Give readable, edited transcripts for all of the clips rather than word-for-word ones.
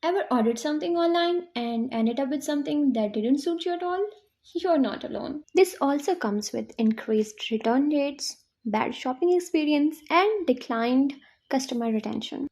Ever ordered something online and ended up with something that didn't suit you at all? You're not alone. This also comes with increased return rates, bad shopping experience, and declined customer retention.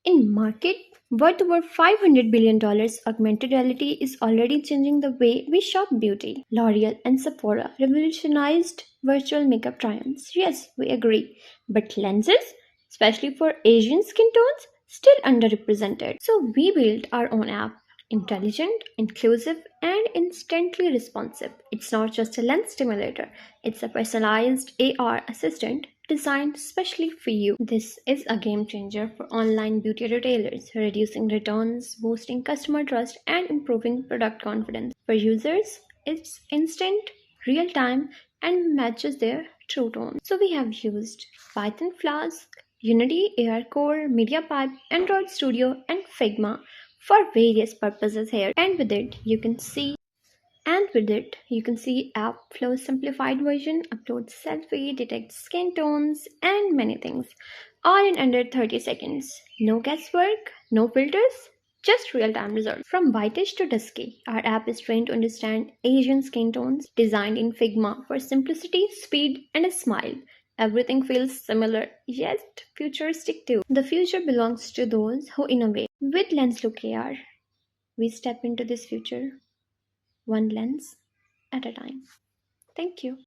In market worth over $500 billion, augmented reality is already changing the way we shop beauty. L'Oreal and Sephora revolutionized virtual makeup try-ons. Yes, we agree. But lenses, especially for Asian skin tones, still underrepresented. So we built our own app. Intelligent, inclusive, and instantly responsive. It's not just a lens stimulator, it's a personalized AR assistant designed specially for you. This is a game changer for online beauty retailers, reducing returns, boosting customer trust, and improving product confidence. For users, it's instant, real time, and matches their true tone. So we have used Python Flask, Unity, ARCore, MediaPipe, Android Studio, and Figma for various purposes here. And with it, you can see app flow simplified version, upload selfie, detect skin tones, and many things. All in under 30 seconds. No guesswork, no filters, just real-time results. From whitish to dusky, our app is trained to understand Asian skin tones, designed in Figma for simplicity, speed, and a smile. Everything feels similar, yet futuristic too. The future belongs to those who innovate. With LensLook AR, we step into this future one lens at a time. Thank you.